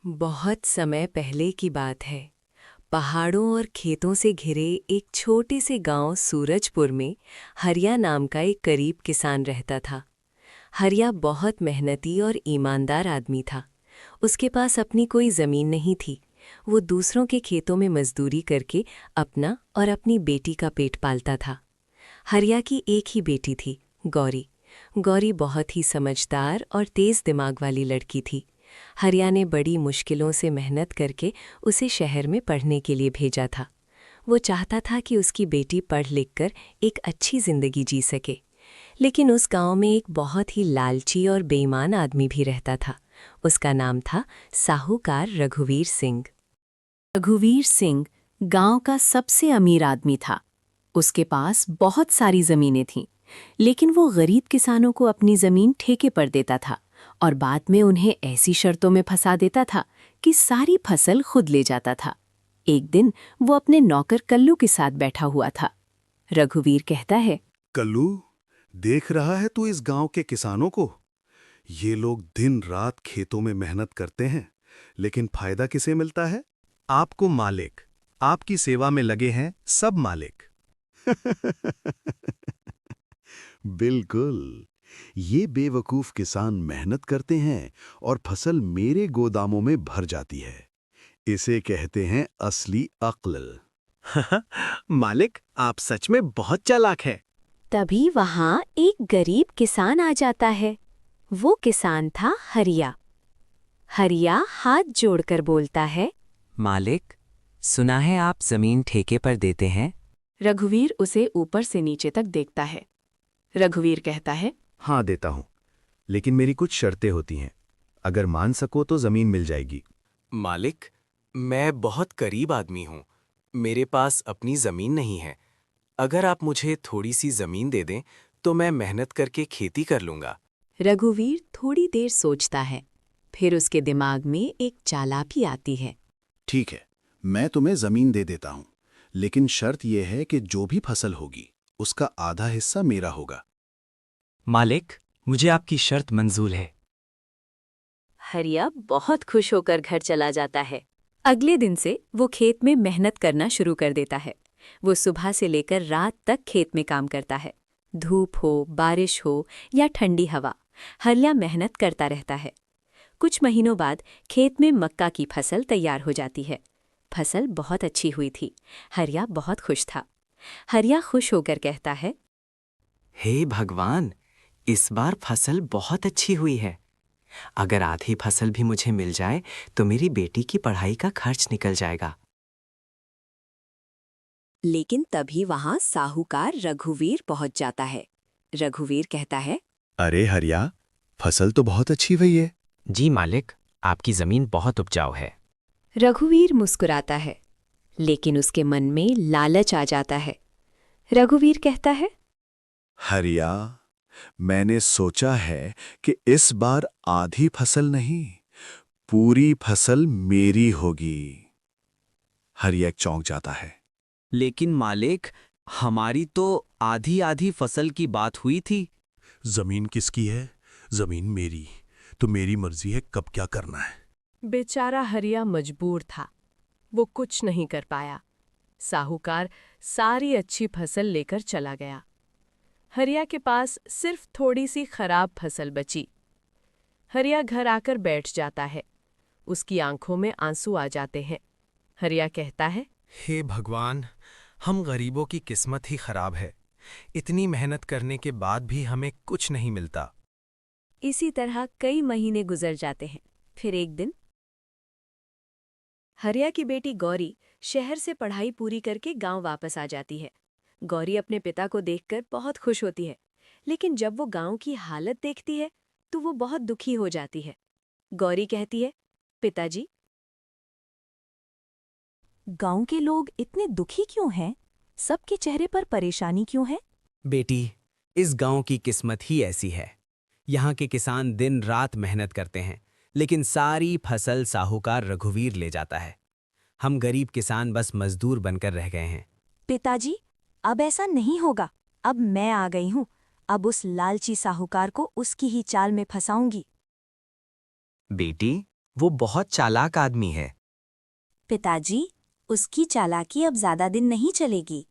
बहुत समय पहले की बात है। पहाड़ों और खेतों से घिरे एक छोटे से गांव सूरजपुर में हरिया नाम का एक गरीब किसान रहता था। हरिया बहुत मेहनती और ईमानदार आदमी था। उसके पास अपनी कोई ज़मीन नहीं थी। वो दूसरों के खेतों में मजदूरी करके अपना और अपनी बेटी का पेट पालता था। हरिया की एक ही बेटी थी, गौरी। गौरी बहुत ही समझदार और तेज़ दिमाग वाली लड़की थी। हरिया ने बड़ी मुश्किलों से मेहनत करके उसे शहर में पढ़ने के लिए भेजा था। वो चाहता था कि उसकी बेटी पढ़ लिख कर एक अच्छी ज़िंदगी जी सके। लेकिन उस गांव में एक बहुत ही लालची और बेईमान आदमी भी रहता था। उसका नाम था साहूकार रघुवीर सिंह। रघुवीर सिंह गांव का सबसे अमीर आदमी था। उसके पास बहुत सारी जमीनें थीं, लेकिन वो गरीब किसानों को अपनी जमीन ठेके पर देता था और बाद में उन्हें ऐसी शर्तों में फंसा देता था कि सारी फसल खुद ले जाता था। एक दिन वो अपने नौकर कल्लू के साथ बैठा हुआ था। रघुवीर कहता है, कल्लू, देख रहा है तू इस गांव के किसानों को? ये लोग दिन रात खेतों में मेहनत करते हैं, लेकिन फायदा किसे मिलता है? आपको मालिक। आपकी सेवा में लगे हैं सब मालिक। बिल्कुल। ये बेवकूफ किसान मेहनत करते हैं और फसल मेरे गोदामों में भर जाती है। इसे कहते हैं असली अक्ल। मालिक, आप सच में बहुत चालाक हैं। तभी वहां एक गरीब किसान आ जाता है। वो किसान था हरिया। हरिया हाथ जोड़कर बोलता है, मालिक, सुना है आप जमीन ठेके पर देते हैं। रघुवीर उसे ऊपर से नीचे तक देखता है। रघुवीर कहता है, हाँ, देता हूं, लेकिन मेरी कुछ शर्तें होती हैं। अगर मान सको तो जमीन मिल जाएगी। मालिक, मैं बहुत गरीब आदमी हूँ। मेरे पास अपनी जमीन नहीं है। अगर आप मुझे थोड़ी सी जमीन दे दें तो मैं मेहनत करके खेती कर लूंगा। रघुवीर थोड़ी देर सोचता है। फिर उसके दिमाग में एक चालाकी आती है। ठीक है, मैं तुम्हें जमीन दे देता हूं, लेकिन शर्त यह है कि जो भी फसल होगी उसका आधा हिस्सा मेरा होगा। मालिक, मुझे आपकी शर्त मंजूर है। हरिया बहुत खुश होकर घर चला जाता है। अगले दिन से वो खेत में मेहनत करना शुरू कर देता है। वो सुबह से लेकर रात तक खेत में काम करता है। धूप हो, बारिश हो या ठंडी हवा, हरिया मेहनत करता रहता है। कुछ महीनों बाद खेत में मक्का की फसल तैयार हो जाती है। फसल बहुत अच्छी हुई थी। हरिया बहुत खुश था। हरिया खुश होकर कहता है, हे भगवान, इस बार फसल बहुत अच्छी हुई है। अगर आधी फसल भी मुझे मिल जाए तो मेरी बेटी की पढ़ाई का खर्च निकल जाएगा। लेकिन तभी वहां साहूकार रघुवीर पहुंच जाता है। रघुवीर कहता है, अरे हरिया, फसल तो बहुत अच्छी हुई है। जी मालिक, आपकी जमीन बहुत उपजाऊ है। रघुवीर मुस्कुराता है, लेकिन उसके मन में लालच आ जाता है। रघुवीर कहता है, हरिया, मैंने सोचा है कि इस बार आधी फसल नहीं, पूरी फसल मेरी होगी। हरिया चौंक जाता है। लेकिन मालिक, हमारी तो आधी आधी फसल की बात हुई थी। जमीन किसकी है? जमीन मेरी। तो मेरी मर्जी है कब क्या करना है। बेचारा हरिया मजबूर था। वो कुछ नहीं कर पाया। साहूकार सारी अच्छी फसल लेकर चला गया। हरिया के पास सिर्फ थोड़ी सी खराब फसल बची। हरिया घर आकर बैठ जाता है। उसकी आंखों में आंसू आ जाते हैं। हरिया कहता है, हे भगवान, हम गरीबों की किस्मत ही खराब है। इतनी मेहनत करने के बाद भी हमें कुछ नहीं मिलता। इसी तरह कई महीने गुजर जाते हैं। फिर एक दिन हरिया की बेटी गौरी शहर से पढ़ाई पूरी करके गांव वापस आ जाती है। गौरी अपने पिता को देखकर बहुत खुश होती है, लेकिन जब वो गांव की हालत देखती है तो वो बहुत दुखी हो जाती है। गौरी कहती है, पिताजी, गांव के लोग इतने दुखी क्यों हैं? सबके चेहरे पर परेशानी क्यों है? बेटी, इस गांव की किस्मत ही ऐसी है। यहाँ के किसान दिन रात मेहनत करते हैं, लेकिन सारी फसल साहूकार रघुवीर ले जाता है। हम गरीब किसान बस मजदूर बनकर रह गए हैं। पिताजी, अब ऐसा नहीं होगा। अब मैं आ गई हूँ। अब उस लालची साहूकार को उसकी ही चाल में फंसाऊंगी। बेटी, वो बहुत चालाक आदमी है। पिताजी, उसकी चालाकी अब ज्यादा दिन नहीं चलेगी।